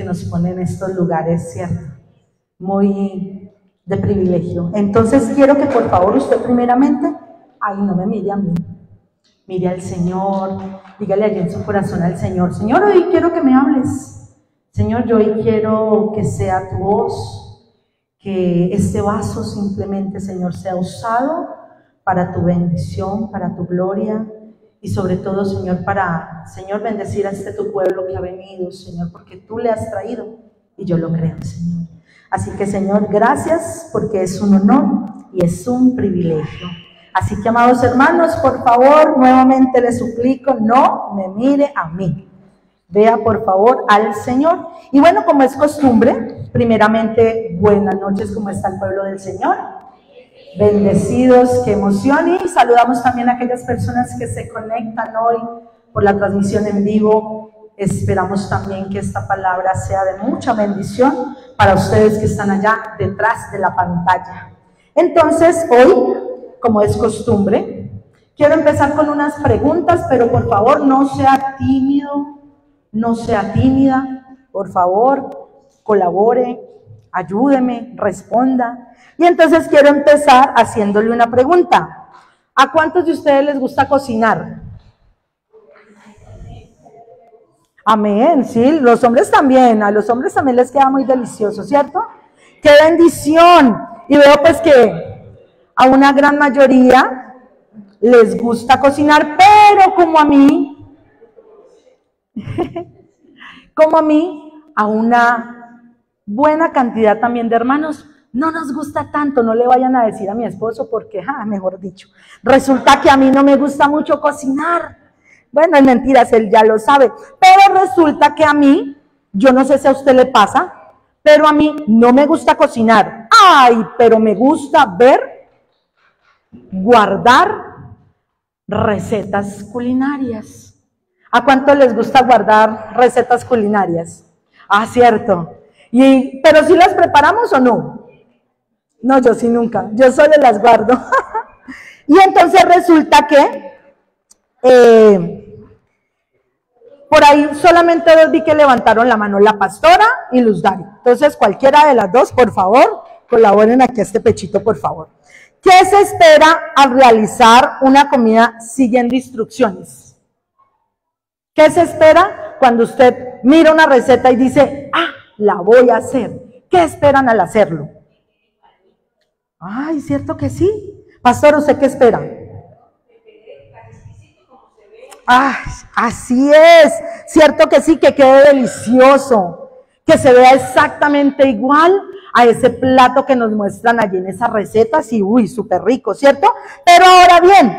nos pone en estos lugares, ¿cierto? Muy de privilegio. Entonces quiero que por favor usted primeramente, ay, no me mire a mí, mire al Señor, dígale allí en su corazón al Señor: Señor, hoy quiero que me hables. Señor, yo hoy quiero que sea tu voz, que este vaso simplemente, Señor, sea usado para tu bendición, para tu gloria, y sobre todo, Señor, para, Señor, bendecir a este tu pueblo que ha venido, Señor, porque tú le has traído, y yo lo creo, Señor. Así que, Señor, gracias, porque es un honor y es un privilegio. Así que, amados hermanos, por favor, nuevamente les suplico, no me mire a mí. Vea, por favor, al Señor. Y bueno, como es costumbre, primeramente, buenas noches, ¿cómo está el pueblo del Señor? Bendecidos, qué emoción. Y saludamos también a aquellas personas que se conectan hoy por la transmisión en vivo. Esperamos también que esta palabra sea de mucha bendición para ustedes que están allá detrás de la pantalla. Entonces, hoy, como es costumbre, quiero empezar con unas preguntas, pero por favor no sea tímido, no sea tímida, por favor, colabore, ayúdeme, responda. Y entonces quiero empezar haciéndole una pregunta. ¿A cuántos de ustedes les gusta cocinar? Amén, sí, los hombres también, a los hombres también les queda muy delicioso, ¿cierto? ¡Qué bendición! Y veo pues que a una gran mayoría les gusta cocinar, pero como a mí, a una buena cantidad también de hermanos, no nos gusta tanto. No le vayan a decir a mi esposo porque, mejor dicho, resulta que a mí no me gusta mucho cocinar. Bueno, es mentiras, él ya lo sabe, pero resulta que a mí, yo no sé si a usted le pasa, pero a mí no me gusta cocinar. Ay, pero me gusta ver, guardar recetas culinarias. ¿A cuánto les gusta guardar recetas culinarias? Ah, cierto. ¿Pero si las preparamos o no? No, yo sí nunca, yo solo las guardo. Y entonces resulta que por ahí solamente dos vi que levantaron la mano, la pastora y Luz Dari. Entonces cualquiera de las dos, por favor, colaboren aquí a este pechito, por favor. ¿Qué se espera al realizar una comida siguiendo instrucciones? ¿Qué se espera cuando usted mira una receta y dice, la voy a hacer? ¿Qué esperan al hacerlo? Ay, ¿cierto que sí? Pastor, ¿usted qué espera? Ay, así es, ¿cierto que sí? Que quede delicioso, que se vea exactamente igual a ese plato que nos muestran allí en esas recetas y uy, súper rico, ¿cierto? Pero ahora bien,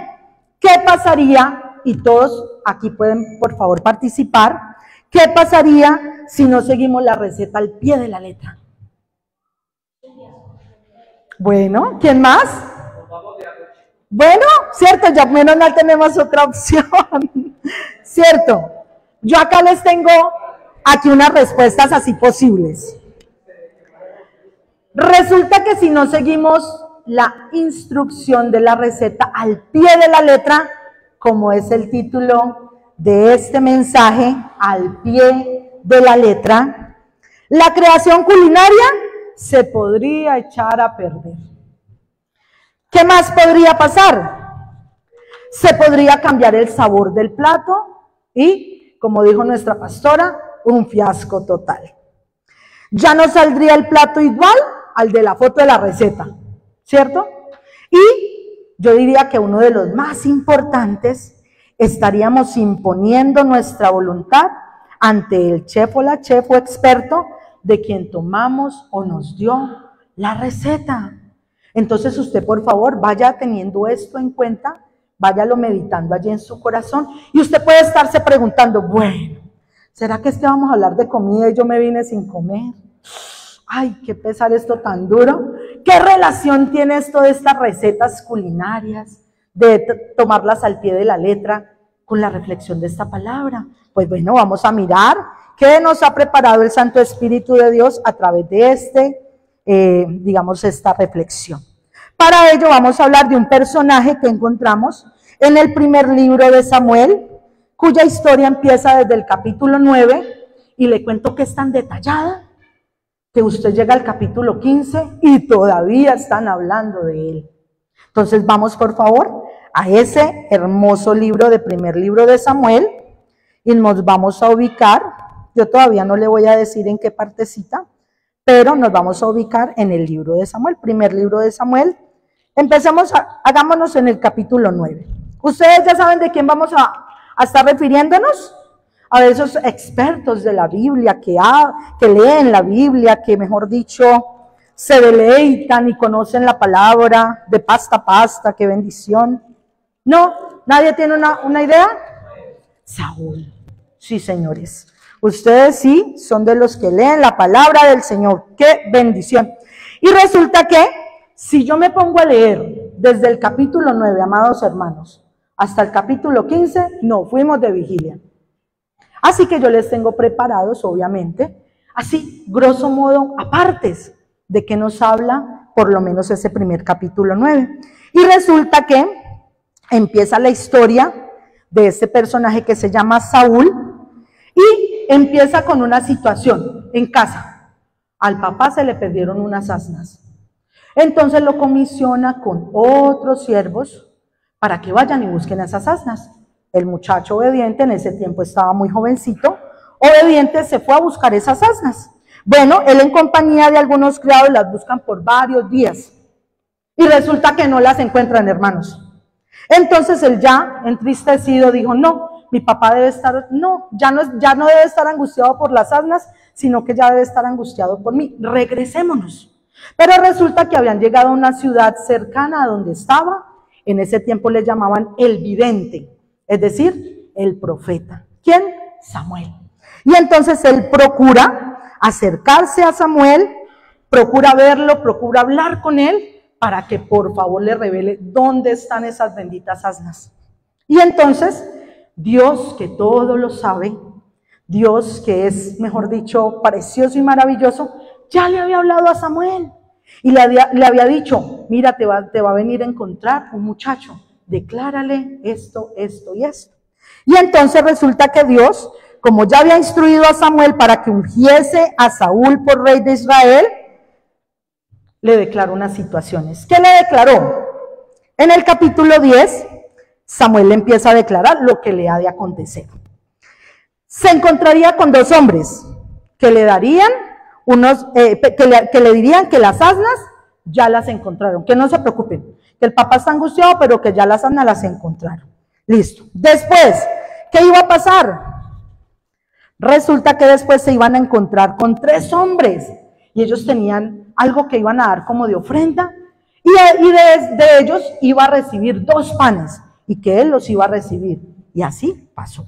¿qué pasaría? Y todos aquí pueden, por favor, participar. ¿Qué pasaría si no seguimos la receta al pie de la letra? Bueno, ¿quién más? Bueno, cierto, ya menos mal tenemos otra opción, cierto. Yo acá les tengo aquí unas respuestas así posibles. Resulta que si no seguimos la instrucción de la receta al pie de la letra, como es el título de este mensaje, al pie de la letra, la creación culinaria se podría echar a perder. ¿Qué más podría pasar? Se podría cambiar el sabor del plato y, como dijo nuestra pastora, un fiasco total. Ya no saldría el plato igual al de la foto de la receta, ¿cierto? Y yo diría que uno de los más importantes, estaríamos imponiendo nuestra voluntad ante el chef o la chef o experto de quien tomamos o nos dio la receta. Entonces usted, por favor, vaya teniendo esto en cuenta, váyalo meditando allí en su corazón, y usted puede estarse preguntando, bueno, ¿será que es que vamos a hablar de comida y yo me vine sin comer? Ay, qué pesar esto tan duro. ¿Qué relación tiene esto de estas recetas culinarias, de tomarlas al pie de la letra, con la reflexión de esta palabra? Pues bueno, vamos a mirar qué nos ha preparado el Santo Espíritu de Dios a través de esta reflexión. Para ello vamos a hablar de un personaje que encontramos en el primer libro de Samuel, cuya historia empieza desde el capítulo 9 y le cuento que es tan detallada que usted llega al capítulo 15 y todavía están hablando de él. Entonces vamos por favor a ese hermoso libro de primer libro de Samuel y nos vamos a ubicar, yo todavía no le voy a decir en qué partecita, pero nos vamos a ubicar en el libro de Samuel, primer libro de Samuel. Hagámonos en el capítulo 9. ¿Ustedes ya saben de quién vamos a estar refiriéndonos? A esos expertos de la Biblia que leen la Biblia, que mejor dicho se deleitan y conocen la palabra de pasta a pasta, qué bendición. ¿No? ¿Nadie tiene una idea? Saúl. Sí, señores. Ustedes sí son de los que leen la palabra del Señor. ¡Qué bendición! Y resulta que si yo me pongo a leer desde el capítulo 9, amados hermanos, hasta el capítulo 15, no, fuimos de vigilia. Así que yo les tengo preparados, obviamente, así, grosso modo, apartes de que nos habla por lo menos ese primer capítulo 9. Y resulta que empieza la historia de este personaje que se llama Saúl y empieza con una situación en casa. Al papá se le perdieron unas asnas. Entonces lo comisiona con otros siervos para que vayan y busquen esas asnas. El muchacho obediente, en ese tiempo estaba muy jovencito, obediente se fue a buscar esas asnas. Bueno, él en compañía de algunos criados las buscan por varios días y resulta que no las encuentran, hermanos. Entonces él ya entristecido dijo, no, mi papá debe estar, ya no debe estar angustiado por las asnas, sino que ya debe estar angustiado por mí. Regresémonos. Pero resulta que habían llegado a una ciudad cercana a donde estaba, en ese tiempo le llamaban el vidente, es decir, el profeta. ¿Quién? Samuel. Y entonces él procura acercarse a Samuel, procura verlo, procura hablar con él, para que por favor le revele dónde están esas benditas asnas. Y entonces, Dios que todo lo sabe, Dios que es, mejor dicho, precioso y maravilloso, ya le había hablado a Samuel. Y le había dicho, mira, te va a venir a encontrar un muchacho, declárale esto, esto y esto. Y entonces resulta que Dios, como ya había instruido a Samuel para que ungiese a Saúl por rey de Israel, le declaró unas situaciones. ¿Qué le declaró? En el capítulo 10, Samuel le empieza a declarar lo que le ha de acontecer. Se encontraría con dos hombres que le darían que le dirían que las asnas ya las encontraron, que no se preocupen, que el papá está angustiado, pero que ya las asnas las encontraron. Listo. Después, ¿qué iba a pasar? Resulta que después se iban a encontrar con tres hombres y ellos tenían algo que iban a dar como de ofrenda y de ellos iba a recibir 2 panes y que él los iba a recibir. Y así pasó.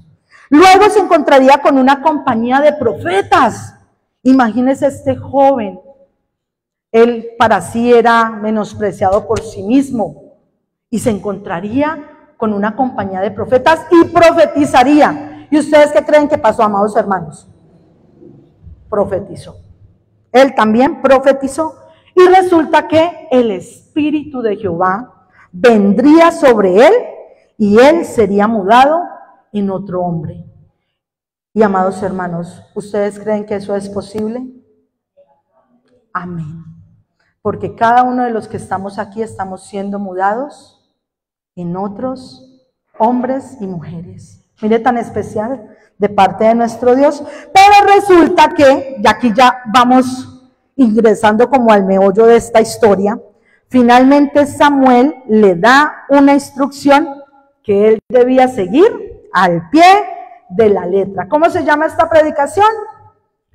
Luego se encontraría con una compañía de profetas. Imagínese este joven, él para sí era menospreciado por sí mismo y se encontraría con una compañía de profetas y profetizaría. ¿Y ustedes qué creen que pasó, amados hermanos? Profetizó. Él también profetizó y resulta que el Espíritu de Jehová vendría sobre él y él sería mudado en otro hombre. Y amados hermanos, ¿ustedes creen que eso es posible? Amén. Porque cada uno de los que estamos aquí estamos siendo mudados en otros hombres y mujeres. Mire, tan especial de parte de nuestro Dios. Pero resulta que, y aquí ya vamos ingresando como al meollo de esta historia, finalmente Samuel le da una instrucción que él debía seguir al pie de la letra. ¿Cómo se llama esta predicación?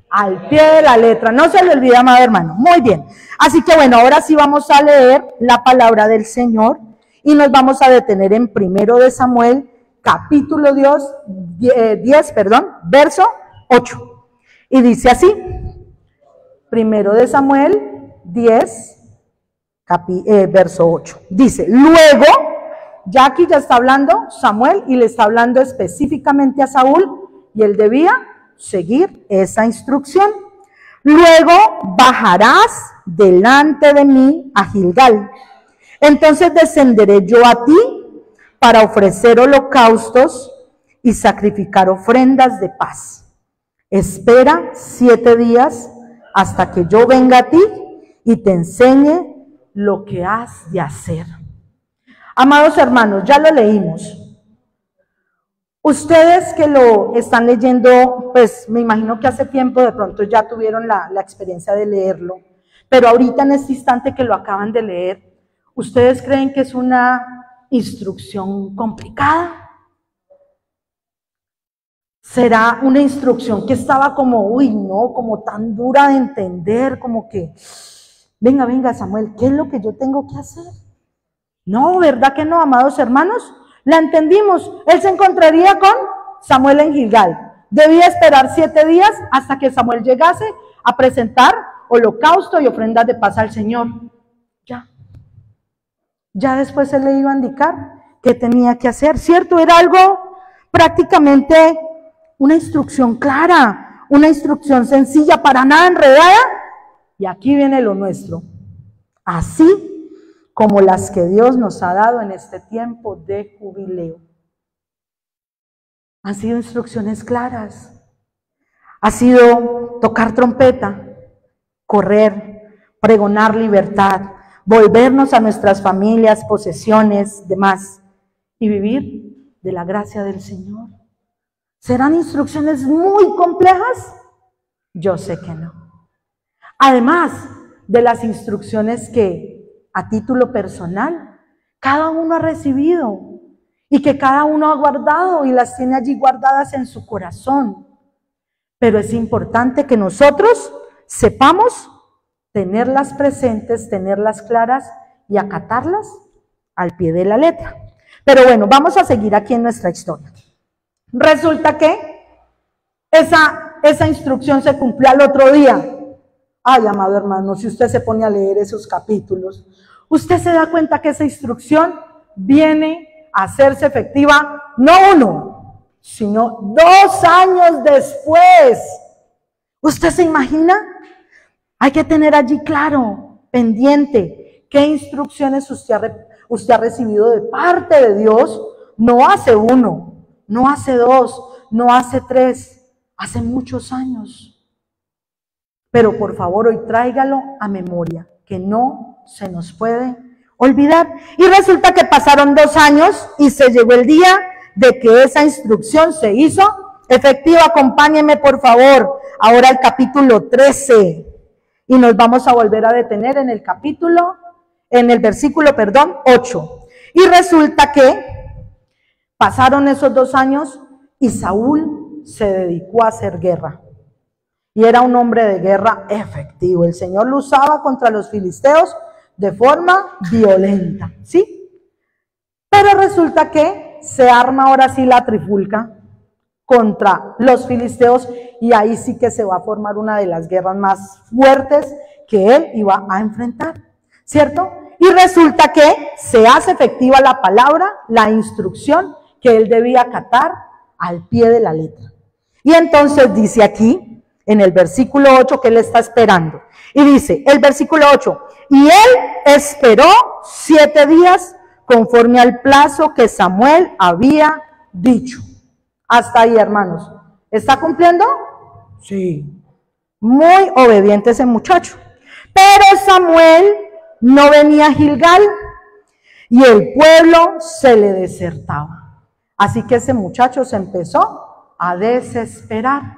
Al pie de la letra. No se le olvide, amado hermano. Muy bien. Así que bueno, ahora sí vamos a leer la palabra del Señor y nos vamos a detener en 1 de Samuel, capítulo 10, verso 8. Y dice así, 1 de Samuel 10, verso 8. Dice, luego, ya aquí ya está hablando Samuel y le está hablando específicamente a Saúl y él debía seguir esa instrucción. Luego bajarás delante de mí a Gilgal. Entonces descenderé yo a ti para ofrecer holocaustos y sacrificar ofrendas de paz. Espera 7 días hasta que yo venga a ti y te enseñe lo que has de hacer. Amados hermanos, ya lo leímos. Ustedes que lo están leyendo, pues me imagino que hace tiempo de pronto ya tuvieron la experiencia de leerlo, pero ahorita en este instante que lo acaban de leer, ¿ustedes creen que es una instrucción complicada? ¿Será una instrucción que estaba como, uy, no, como tan dura de entender, como que, venga, Samuel, ¿qué es lo que yo tengo que hacer? No, ¿verdad que no, amados hermanos? La entendimos. Él se encontraría con Samuel en Gilgal. Debía esperar 7 días hasta que Samuel llegase a presentar holocausto y ofrendas de paz al Señor. Ya después él le iba a indicar qué tenía que hacer, ¿cierto? Era algo prácticamente una instrucción clara, una instrucción sencilla, para nada enredada. Y aquí viene lo nuestro. Así como las que Dios nos ha dado en este tiempo de jubileo. Han sido instrucciones claras. Ha sido tocar trompeta, correr, pregonar libertad, volvernos a nuestras familias, posesiones, demás, y vivir de la gracia del Señor. ¿Serán instrucciones muy complejas? Yo sé que no. Además de las instrucciones que a título personal cada uno ha recibido y que cada uno ha guardado y las tiene allí guardadas en su corazón. Pero es importante que nosotros sepamos tenerlas presentes, tenerlas claras y acatarlas al pie de la letra. Pero bueno, vamos a seguir aquí en nuestra historia. Resulta que esa instrucción se cumplió al otro día. Ay, amado hermano, si usted se pone a leer esos capítulos, usted se da cuenta que esa instrucción viene a hacerse efectiva no 1, sino 2 años después. ¿Usted se imagina? Hay que tener allí claro, pendiente, qué instrucciones usted ha recibido de parte de Dios, no hace 1, no hace 2, no hace 3, hace muchos años. Pero por favor, hoy tráigalo a memoria, que no se nos puede olvidar. Y resulta que pasaron 2 años y se llegó el día de que esa instrucción se hizo efectiva. Acompáñenme por favor ahora al capítulo 13 y nos vamos a volver a detener en el versículo 8. Y resulta que pasaron esos 2 años y Saúl se dedicó a hacer guerra. Y era un hombre de guerra efectivo. El Señor lo usaba contra los filisteos de forma violenta, ¿sí? Pero resulta que se arma ahora sí la trifulca contra los filisteos y ahí sí que se va a formar una de las guerras más fuertes que él iba a enfrentar, ¿cierto? Y resulta que se hace efectiva la palabra, la instrucción que él debía acatar al pie de la letra. Y entonces dice aquí, en el versículo 8, que él está esperando. Y dice, el versículo 8, y él esperó 7 días conforme al plazo que Samuel había dicho. Hasta ahí, hermanos. ¿Está cumpliendo? Sí. Muy obediente ese muchacho. Pero Samuel no venía a Gilgal y el pueblo se le desertaba. Así que ese muchacho se empezó a desesperar.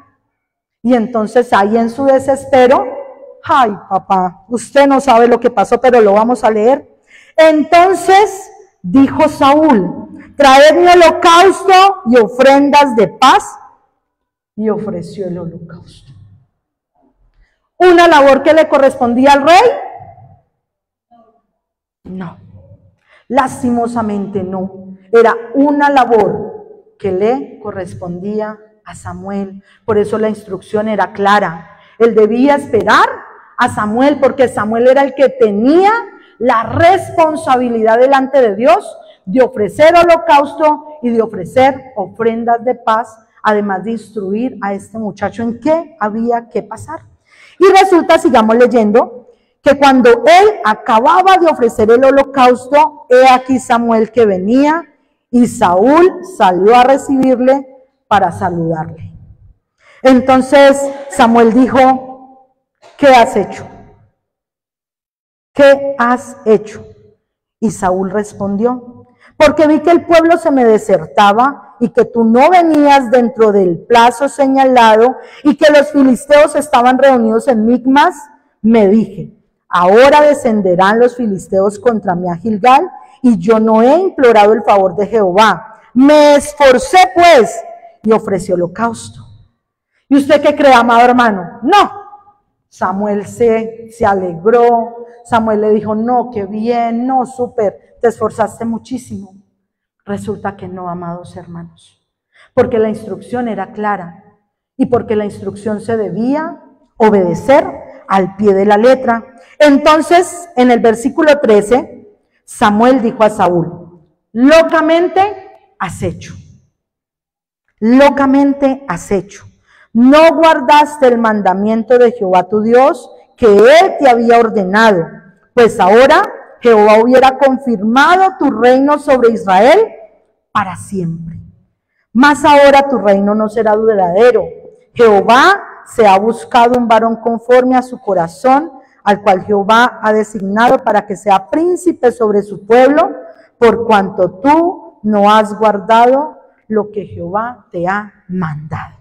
Y entonces ahí en su desespero, ay papá, usted no sabe lo que pasó, pero lo vamos a leer. Entonces dijo Saúl, traed mi holocausto y ofrendas de paz, y ofreció el holocausto. ¿Una labor que le correspondía al rey? No, lastimosamente no. Era una labor que le correspondía a Samuel. Por eso la instrucción era clara. Él debía esperar a Samuel porque Samuel era el que tenía la responsabilidad delante de Dios de ofrecer holocausto y de ofrecer ofrendas de paz, además de instruir a este muchacho en qué había que pasar. Y resulta, sigamos leyendo, que cuando él acababa de ofrecer el holocausto, he aquí Samuel que venía y Saúl salió a recibirle para saludarle. Entonces Samuel dijo, ¿qué has hecho? ¿Qué has hecho? Y Saúl respondió, porque vi que el pueblo se me desertaba y que tú no venías dentro del plazo señalado y que los filisteos estaban reunidos en Micmas, me dije, ahora descenderán los filisteos contra mí a Gilgal y yo no he implorado el favor de Jehová. Me esforcé pues y ofrecí holocausto. ¿Y usted qué cree, amado hermano? No. Samuel se alegró. Samuel le dijo, no, qué bien, no, súper, te esforzaste muchísimo. Resulta que no, amados hermanos, porque la instrucción era clara y porque la instrucción se debía obedecer al pie de la letra. Entonces, en el versículo 13, Samuel dijo a Saúl, locamente has hecho, locamente has hecho. No guardaste el mandamiento de Jehová tu Dios que él te había ordenado, pues ahora Jehová hubiera confirmado tu reino sobre Israel para siempre. Mas ahora tu reino no será duradero. Jehová se ha buscado un varón conforme a su corazón, al cual Jehová ha designado para que sea príncipe sobre su pueblo, por cuanto tú no has guardado lo que Jehová te ha mandado.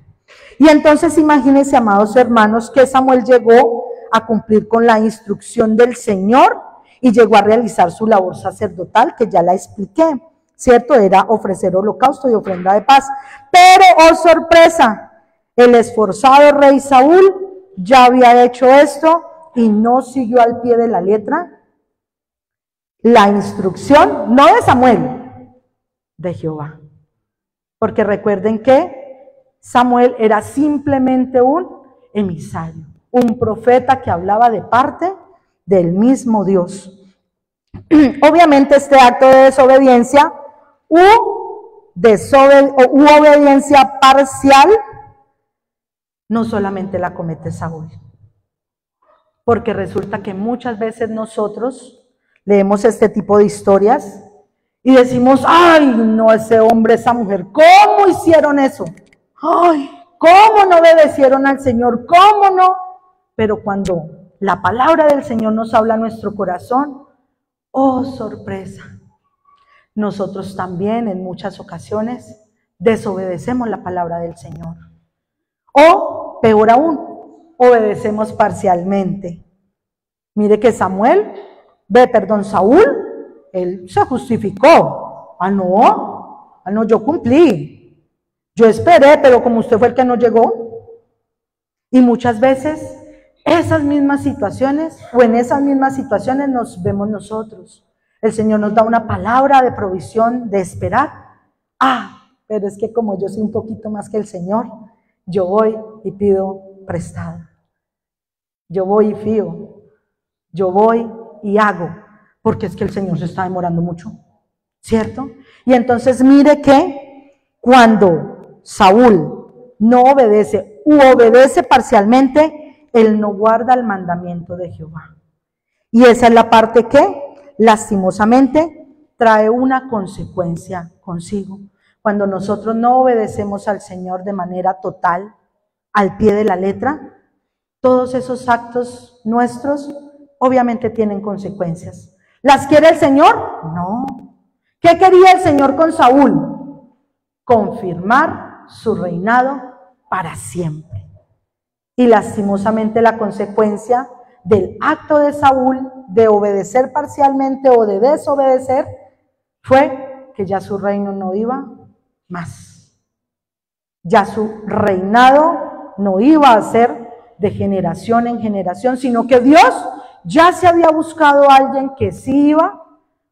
Y entonces imagínense, amados hermanos, que Samuel llegó a cumplir con la instrucción del Señor y llegó a realizar su labor sacerdotal, que ya la expliqué, ¿cierto? Era ofrecer holocausto y ofrenda de paz. Pero, oh sorpresa, el esforzado rey Saúl ya había hecho esto y no siguió al pie de la letra la instrucción, no de Samuel, de Jehová. Porque recuerden que Samuel era simplemente un emisario, un profeta que hablaba de parte del mismo Dios. Obviamente este acto de desobediencia u obediencia parcial no solamente la comete Saúl, porque resulta que muchas veces nosotros leemos este tipo de historias y decimos, ay, no, ese hombre, esa mujer, ¿cómo hicieron eso? Ay, ¿cómo no obedecieron al Señor? ¿Cómo no? Pero cuando la palabra del Señor nos habla a nuestro corazón, oh sorpresa, nosotros también en muchas ocasiones desobedecemos la palabra del Señor. O, peor aún, obedecemos parcialmente. Mire que Saúl, él se justificó. Ah, no, yo cumplí. Yo esperé, pero como usted fue el que no llegó. Y muchas veces esas mismas situaciones, o en esas mismas situaciones nos vemos nosotros. El Señor nos da una palabra de provisión, de esperar. Ah, pero es que como yo soy un poquito más que el Señor, yo voy y pido prestado. Yo voy y fío. Yo voy y hago, porque es que el Señor se está demorando mucho, ¿cierto? Y entonces mire que cuando Saúl no obedece u obedece parcialmente, él no guarda el mandamiento de Jehová. Y esa es la parte que, lastimosamente, trae una consecuencia consigo. Cuando nosotros no obedecemos al Señor de manera total, al pie de la letra, todos esos actos nuestros obviamente tienen consecuencias. ¿Las quiere el Señor? No. ¿Qué quería el Señor con Saúl? Confirmar su reinado para siempre. Y lastimosamente la consecuencia del acto de Saúl de obedecer parcialmente o de desobedecer fue que ya su reino no iba más. Ya su reinado no iba a ser de generación en generación, sino que Dios ya se había buscado a alguien que sí iba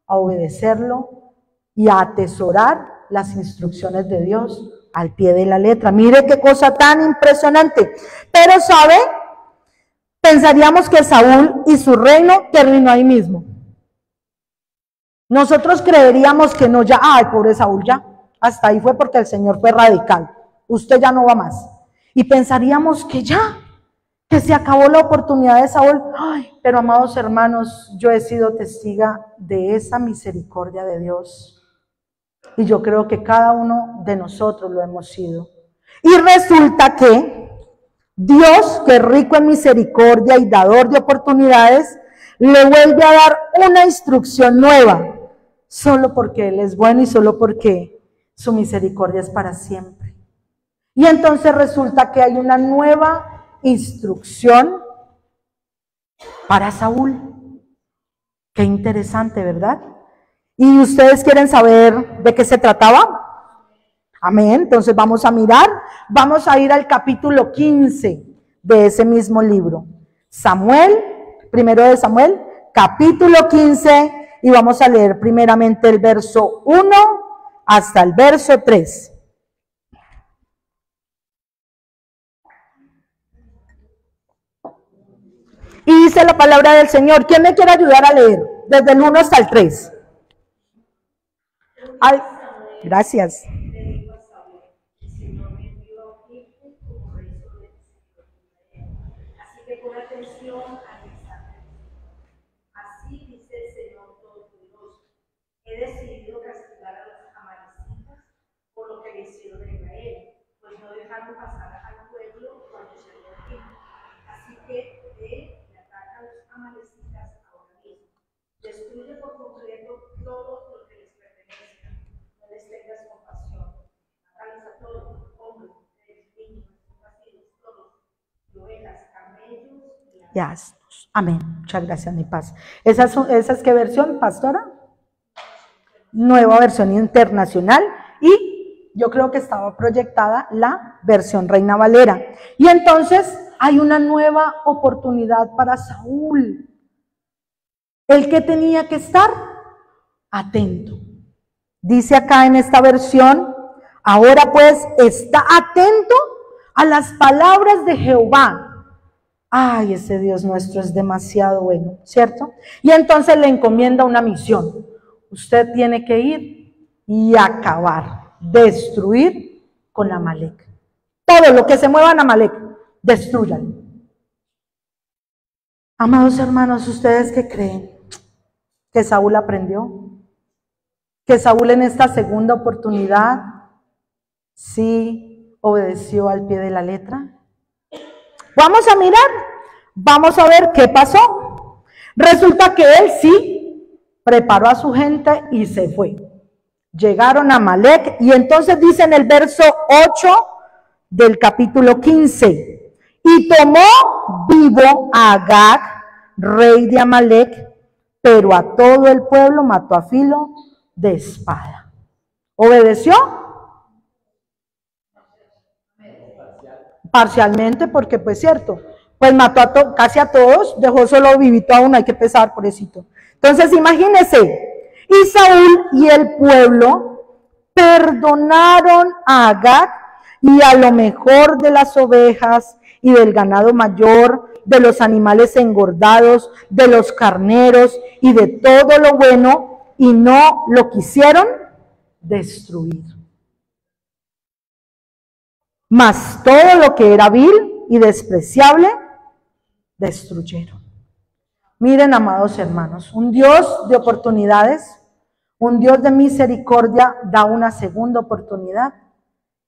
a obedecerlo y a atesorar las instrucciones de Dios al pie de la letra. Mire qué cosa tan impresionante. Pero, ¿sabe? Pensaríamos que Saúl y su reino terminó ahí mismo. Nosotros creeríamos que no, ya, ay, pobre Saúl, ya, hasta ahí fue porque el Señor fue radical. Usted ya no va más. Y pensaríamos que ya, que se acabó la oportunidad de Saúl. Ay, pero amados hermanos, yo he sido testiga de esa misericordia de Dios. Y yo creo que cada uno de nosotros lo hemos sido. Y resulta que Dios, que es rico en misericordia y dador de oportunidades, le vuelve a dar una instrucción nueva, solo porque Él es bueno y solo porque su misericordia es para siempre. Y entonces resulta que hay una nueva instrucción para Saúl. Qué interesante, ¿verdad? ¿Y ustedes quieren saber de qué se trataba? Amén. Entonces vamos a mirar, vamos a ir al capítulo 15 de ese mismo libro. Samuel, primero de Samuel, capítulo 15, y vamos a leer primeramente el verso 1 hasta el verso 3. Y dice la palabra del Señor. ¿Quién me quiere ayudar a leer? Desde el 1 hasta el 3. Ay, gracias. He decidido castigar a los amalecitas por lo que le hicieron a Israel, pues no dejaron pasar al pueblo cuando se había tiempo. Así que ve y ataca a los amalecitas ahora mismo. Destruye por completo todo lo que les pertenezca. No les tengas compasión. Mátalos a todos, hombres, mujeres, niños, vacíos, todos, ovejas, camellos y asnos. Amén. Muchas gracias, mi paz. ¿Esa es qué versión, pastora? Nueva versión internacional, y yo creo que estaba proyectada la versión Reina Valera. Y entonces hay una nueva oportunidad para Saúl. El que tenía que estar atento. Dice acá en esta versión, ahora pues está atento a las palabras de Jehová. Ay, ese Dios nuestro es demasiado bueno, ¿cierto? Y entonces le encomienda una misión. Usted tiene que ir y acabar, destruir con Amalek. Todo lo que se mueva en Amalek, destruyan. Amados hermanos, ¿ustedes qué creen? ¿Que Saúl aprendió? ¿Que Saúl en esta segunda oportunidad sí obedeció al pie de la letra? Vamos a mirar, vamos a ver qué pasó. Resulta que él sí preparó a su gente y se fue. Llegaron a Amalek, y entonces dice en el verso 8 del capítulo 15, y tomó vivo a Agag, rey de Amalek, pero a todo el pueblo mató a filo de espada. ¿Obedeció? Parcialmente, porque pues cierto, pues mató a casi a todos, dejó solo vivito a uno, hay que pesar, pobrecito. Entonces imagínense, y Saúl y el pueblo perdonaron a Agag y a lo mejor de las ovejas y del ganado mayor, de los animales engordados, de los carneros y de todo lo bueno, y no lo quisieron destruir. Mas todo lo que era vil y despreciable, destruyeron. Miren, amados hermanos, un Dios de oportunidades, un Dios de misericordia da una segunda oportunidad,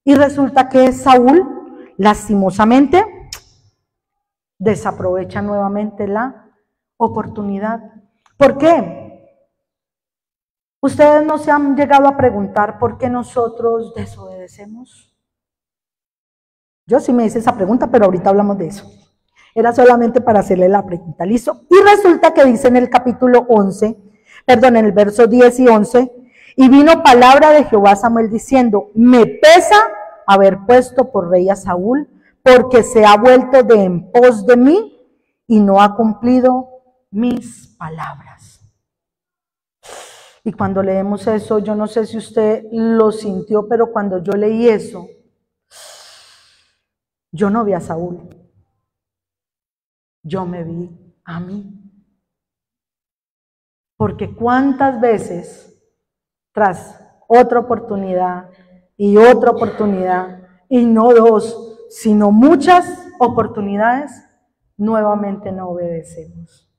y resulta que Saúl, lastimosamente, desaprovecha nuevamente la oportunidad. ¿Por qué? Ustedes no se han llegado a preguntar por qué nosotros desobedecemos. Yo sí me hice esa pregunta, pero ahorita hablamos de eso. Era solamente para hacerle la pregunta, ¿listo? Y resulta que dice en el capítulo 11, en el verso 10 y 11, y vino palabra de Jehová a Samuel diciendo, me pesa haber puesto por rey a Saúl, porque se ha vuelto de en pos de mí y no ha cumplido mis palabras. Y cuando leemos eso, yo no sé si usted lo sintió, pero cuando yo leí eso, yo no vi a Saúl. Yo me vi a mí. Porque cuántas veces, tras otra oportunidad, y no dos, sino muchas oportunidades, nuevamente no obedecemos.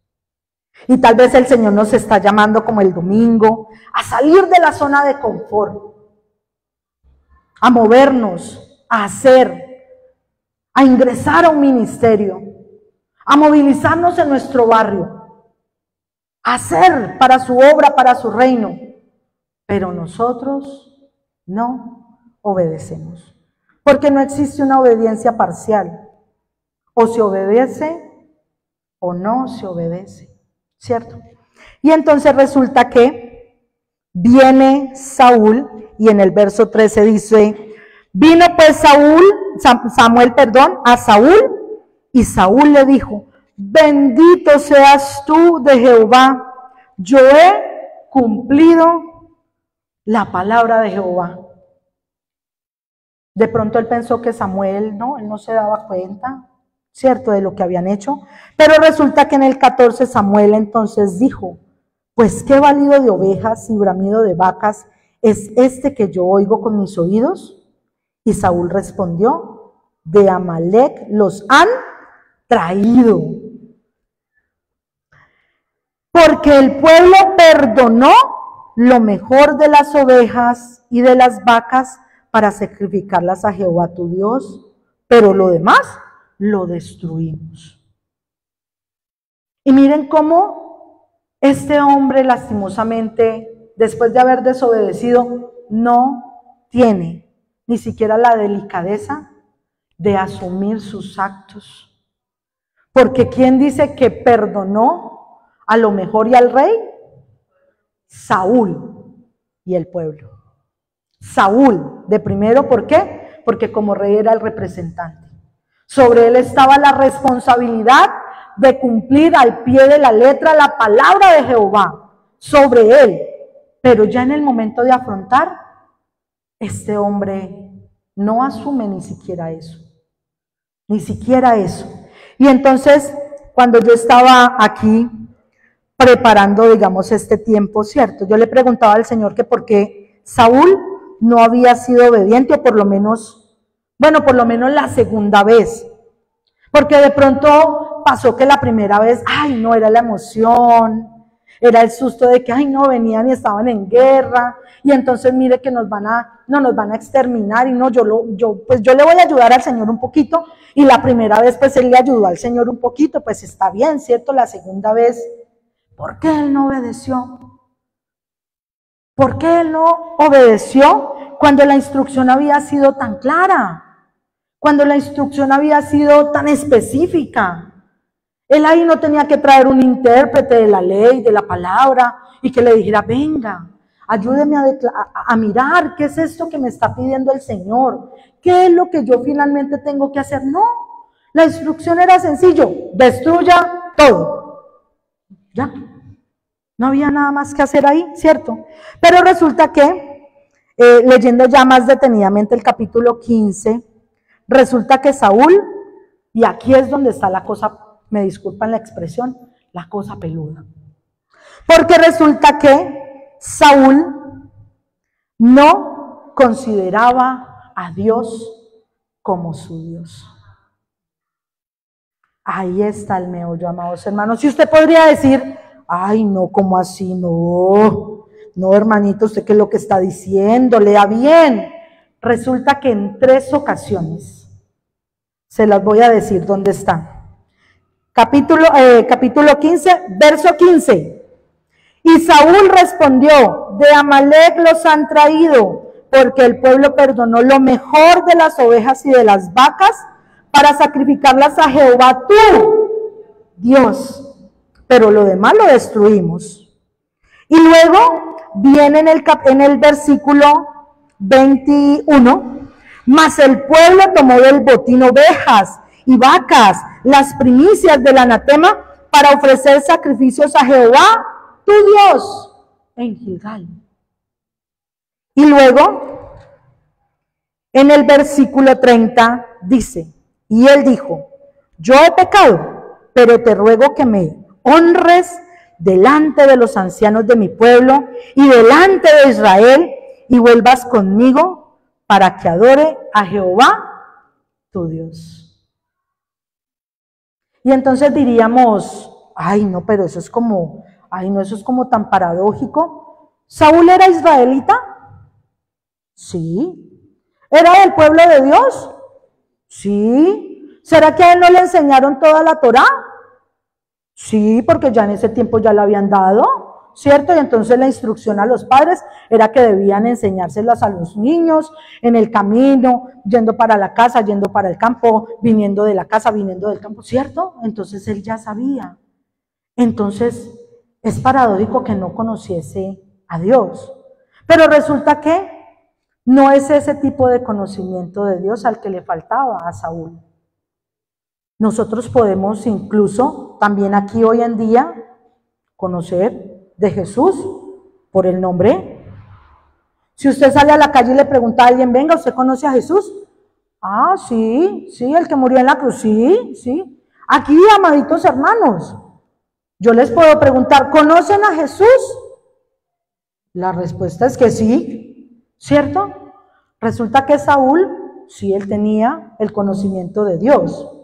Y tal vez el Señor nos está llamando como el domingo, a salir de la zona de confort, a movernos, a hacer, a ingresar a un ministerio, a movilizarnos en nuestro barrio, a hacer para su obra, para su reino. Pero nosotros no obedecemos, porque no existe una obediencia parcial. O se obedece o no se obedece, ¿cierto? Y entonces resulta que viene Saúl, y en el verso 13 dice, vino pues Samuel, a Saúl, y Saúl le dijo, bendito seas tú de Jehová, yo he cumplido la palabra de Jehová. De pronto él pensó que Samuel, él no se daba cuenta, ¿cierto?, de lo que habían hecho. Pero resulta que en el 14 Samuel entonces dijo, pues qué balido de ovejas y bramido de vacas es este que yo oigo con mis oídos. Y Saúl respondió, de Amalec los han traído. Porque el pueblo perdonó lo mejor de las ovejas y de las vacas para sacrificarlas a Jehová tu Dios, pero lo demás lo destruimos. Y miren cómo este hombre lastimosamente, después de haber desobedecido, no tiene ni siquiera la delicadeza de asumir sus actos. Porque ¿quién dice que perdonó a lo mejor y al rey? Saúl y el pueblo. Saúl, de primero, ¿por qué? Porque como rey era el representante. Sobre él estaba la responsabilidad de cumplir al pie de la letra la palabra de Jehová, sobre él. Pero ya en el momento de afrontar, este hombre no asume ni siquiera eso. Ni siquiera eso. Y entonces, cuando yo estaba aquí preparando, digamos, este tiempo, ¿cierto? Yo le preguntaba al Señor que por qué Saúl no había sido obediente, o por lo menos la segunda vez. Porque de pronto pasó que la primera vez, no, era la emoción, era el susto de que, no, venían y estaban en guerra, y entonces mire que nos van a exterminar, y no, yo le voy a ayudar al Señor un poquito, y la primera vez pues él le ayudó al Señor un poquito, pues está bien, ¿cierto? La segunda vez, ¿por qué él no obedeció? ¿Por qué él no obedeció cuando la instrucción había sido tan clara? Cuando la instrucción había sido tan específica. Él ahí no tenía que traer un intérprete de la ley, de la palabra, y que le dijera, venga, ayúdeme a mirar qué es esto que me está pidiendo el Señor. ¿Qué es lo que yo finalmente tengo que hacer? No, la instrucción era sencillo, destruya todo. Ya. No había nada más que hacer ahí, ¿cierto? Pero resulta que, leyendo ya más detenidamente el capítulo 15, resulta que Saúl, y aquí es donde está la cosa, me disculpan la expresión, la cosa peluda. Porque resulta que Saúl no consideraba a Dios como su Dios. Ahí está el meollo, amados hermanos. Y usted podría decir, no, ¿cómo así? No, hermanito, ¿usted qué es lo que está diciendo? Lea bien. Resulta que en 3 ocasiones, se las voy a decir dónde están. Capítulo 15, verso 15. Y Saúl respondió, de Amalec los han traído, porque el pueblo perdonó lo mejor de las ovejas y de las vacas para sacrificarlas a Jehová tú, Dios. Pero lo demás lo destruimos. Y luego viene en el versículo 21, mas el pueblo tomó del botín ovejas y vacas, las primicias del anatema, para ofrecer sacrificios a Jehová, tu Dios, en Gilgal. Y luego, en el versículo 30, dice, y él dijo, yo he pecado, pero te ruego que me honres delante de los ancianos de mi pueblo y delante de Israel, y vuelvas conmigo para que adore a Jehová, tu Dios. Y entonces diríamos, no, pero eso es como, eso es como tan paradójico. ¿Saúl era israelita? Sí. ¿Era del pueblo de Dios? Sí. ¿Será que a él no le enseñaron toda la Torá? Sí, porque ya en ese tiempo ya la habían dado, ¿cierto? Y entonces la instrucción a los padres era que debían enseñárselas a los niños en el camino, yendo para la casa, yendo para el campo, viniendo de la casa, viniendo del campo, ¿cierto? Entonces él ya sabía. Entonces es paradójico que no conociese a Dios. Pero resulta que no es ese tipo de conocimiento de Dios al que le faltaba a Saúl. Nosotros podemos incluso también aquí hoy en día conocer de Jesús por el nombre. Si usted sale a la calle y le pregunta a alguien, venga, ¿usted conoce a Jesús? Ah, sí, el que murió en la cruz, sí. Aquí, amaditos hermanos, yo les puedo preguntar, ¿conocen a Jesús? La respuesta es que sí, ¿cierto? Resulta que Saúl, sí, él tenía el conocimiento de Dios,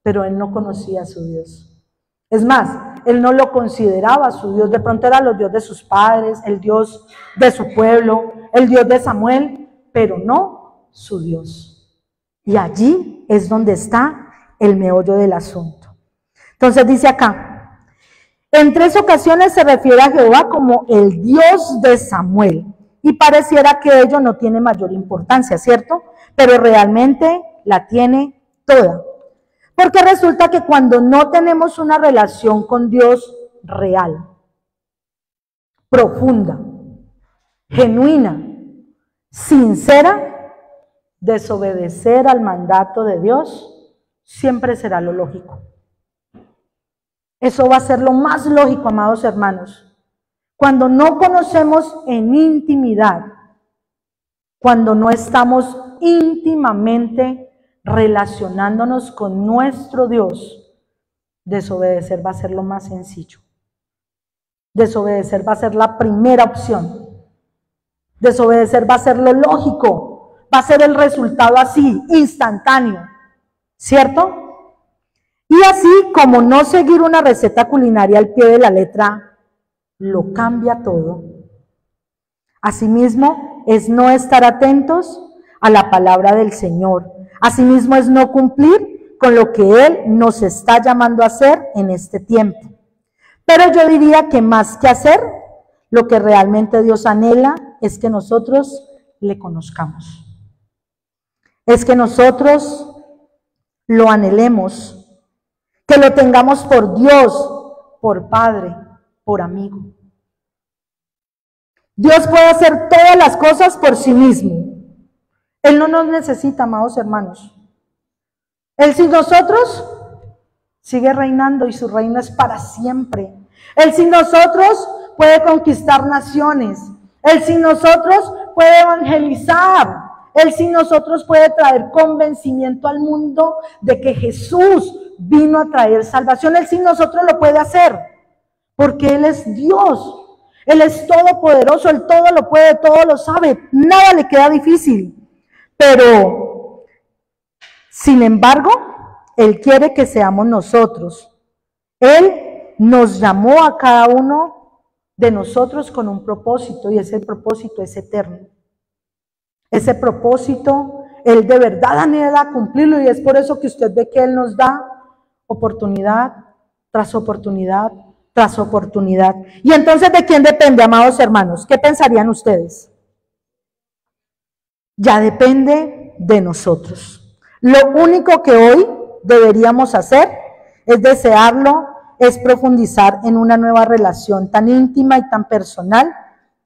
pero él no conocía a su Dios. Es más, él no lo consideraba su Dios, de pronto era el Dios de sus padres, el Dios de su pueblo, el Dios de Samuel, pero no su Dios. Y allí es donde está el meollo del asunto. Entonces dice acá, en 3 ocasiones se refiere a Jehová como el Dios de Samuel, y pareciera que ello no tiene mayor importancia, ¿cierto? Pero realmente la tiene toda. Porque resulta que cuando no tenemos una relación con Dios real, profunda, genuina, sincera, desobedecer al mandato de Dios siempre será lo lógico. Eso va a ser lo más lógico, amados hermanos. Cuando no conocemos en intimidad, cuando no estamos íntimamente relacionándonos con nuestro Dios, desobedecer va a ser lo más sencillo. Desobedecer va a ser la primera opción. Desobedecer va a ser lo lógico, va a ser el resultado así, instantáneo, ¿cierto? Y así como no seguir una receta culinaria al pie de la letra, lo cambia todo. Asimismo, es no estar atentos a la palabra del Señor. Asimismo, es no cumplir con lo que Él nos está llamando a hacer en este tiempo. Pero yo diría que más que hacer, lo que realmente Dios anhela es que nosotros le conozcamos. Es que nosotros lo anhelemos, que lo tengamos por Dios, por Padre, por amigo. Dios puede hacer todas las cosas por sí mismo. Él no nos necesita, amados hermanos. Él sin nosotros sigue reinando y su reino es para siempre. Él sin nosotros puede conquistar naciones. Él sin nosotros puede evangelizar. Él sin nosotros puede traer convencimiento al mundo de que Jesús vino a traer salvación. Él sin nosotros lo puede hacer, porque Él es Dios. Él es todopoderoso, Él todo lo puede, todo lo sabe. Nada le queda difícil. Pero, sin embargo, Él quiere que seamos nosotros. Él nos llamó a cada uno de nosotros con un propósito, y ese propósito es eterno. Ese propósito, Él de verdad anhela cumplirlo, y es por eso que usted ve que Él nos da oportunidad tras oportunidad tras oportunidad. Y entonces, ¿de quién depende, amados hermanos? ¿Qué pensarían ustedes? Ya depende de nosotros. Lo único que hoy deberíamos hacer es desearlo, es profundizar en una nueva relación tan íntima y tan personal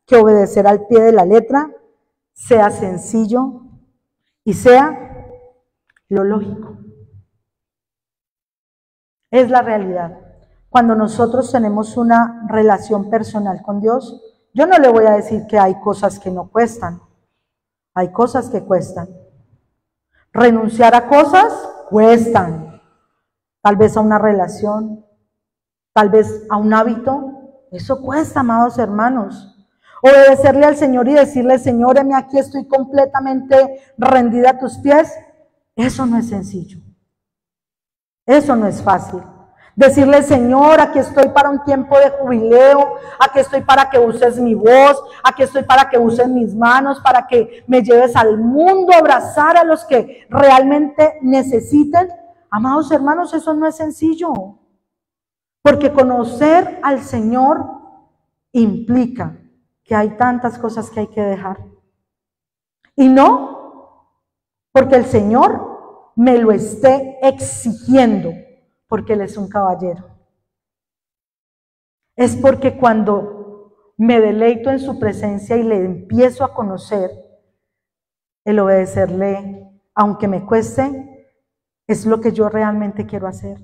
que obedecer al pie de la letra sea sencillo y sea lo lógico. Es la realidad. Cuando nosotros tenemos una relación personal con Dios, yo no le voy a decir que hay cosas que no cuestan. Hay cosas que cuestan. Renunciar a cosas cuestan. Tal vez a una relación, tal vez a un hábito. Eso cuesta, amados hermanos. Obedecerle al Señor y decirle, Señor, heme aquí, estoy completamente rendida a tus pies. Eso no es sencillo. Eso no es fácil. Decirle, Señor, aquí estoy para un tiempo de jubileo, aquí estoy para que uses mi voz, aquí estoy para que uses mis manos, para que me lleves al mundo, abrazar a los que realmente necesiten. Amados hermanos, eso no es sencillo, porque conocer al Señor implica que hay tantas cosas que hay que dejar. Y no porque el Señor me lo esté exigiendo, porque Él es un caballero. Es porque cuando me deleito en su presencia y le empiezo a conocer, el obedecerle, aunque me cueste, es lo que yo realmente quiero hacer.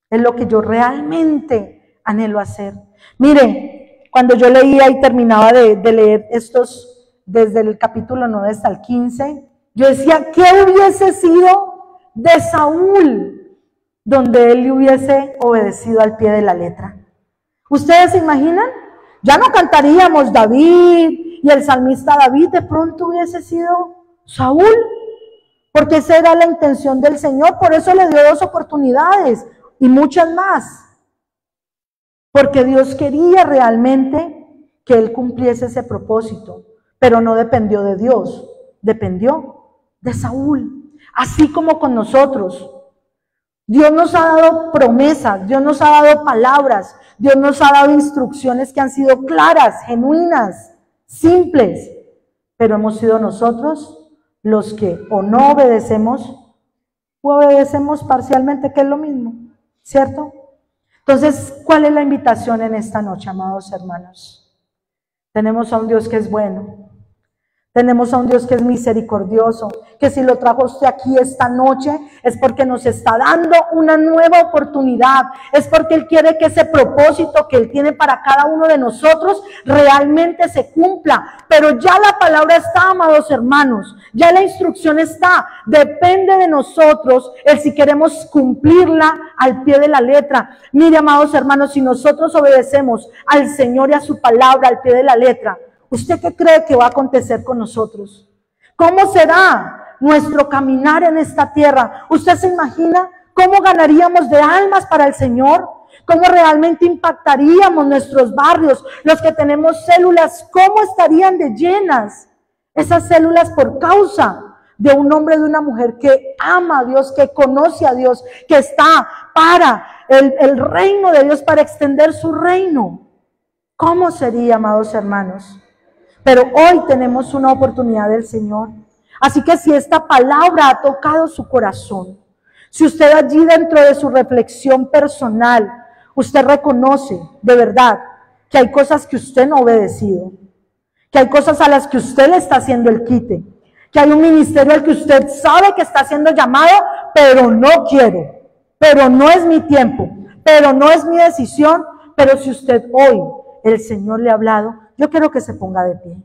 Es lo que yo realmente anhelo hacer. Mire, cuando yo leía y terminaba de leer estos, desde el capítulo 9 hasta el 15, yo decía, ¿qué hubiese sido de Saúl donde él le hubiese obedecido al pie de la letra? ¿Ustedes se imaginan? Ya no cantaríamos David y el salmista David, de pronto hubiese sido Saúl, porque esa era la intención del Señor, por eso le dio 2 oportunidades y muchas más, porque Dios quería realmente que él cumpliese ese propósito, pero no dependió de Dios, dependió de Saúl, así como con nosotros. Dios nos ha dado promesas, Dios nos ha dado palabras, Dios nos ha dado instrucciones que han sido claras, genuinas, simples, pero hemos sido nosotros los que o no obedecemos o obedecemos parcialmente, que es lo mismo, ¿cierto? Entonces, ¿cuál es la invitación en esta noche, amados hermanos? Tenemos a un Dios que es bueno. Tenemos a un Dios que es misericordioso, que si lo trajo usted aquí esta noche es porque nos está dando una nueva oportunidad, es porque Él quiere que ese propósito que Él tiene para cada uno de nosotros realmente se cumpla. Pero ya la palabra está, amados hermanos, ya la instrucción está, depende de nosotros el si queremos cumplirla al pie de la letra. Mire, amados hermanos, si nosotros obedecemos al Señor y a su palabra al pie de la letra, ¿usted qué cree que va a acontecer con nosotros? ¿Cómo será nuestro caminar en esta tierra? ¿Usted se imagina cómo ganaríamos de almas para el Señor? ¿Cómo realmente impactaríamos nuestros barrios? Los que tenemos células, ¿cómo estarían de llenas esas células por causa de un hombre, de una mujer que ama a Dios, que conoce a Dios, que está para el reino de Dios, para extender su reino? ¿Cómo sería, amados hermanos? Pero hoy tenemos una oportunidad del Señor. Así que si esta palabra ha tocado su corazón, si usted allí dentro de su reflexión personal, usted reconoce de verdad que hay cosas que usted no ha obedecido, que hay cosas a las que usted le está haciendo el quite, que hay un ministerio al que usted sabe que está siendo llamado, pero no quiero, pero no es mi tiempo, pero no es mi decisión, pero si usted hoy el Señor le ha hablado, yo quiero que se ponga de pie.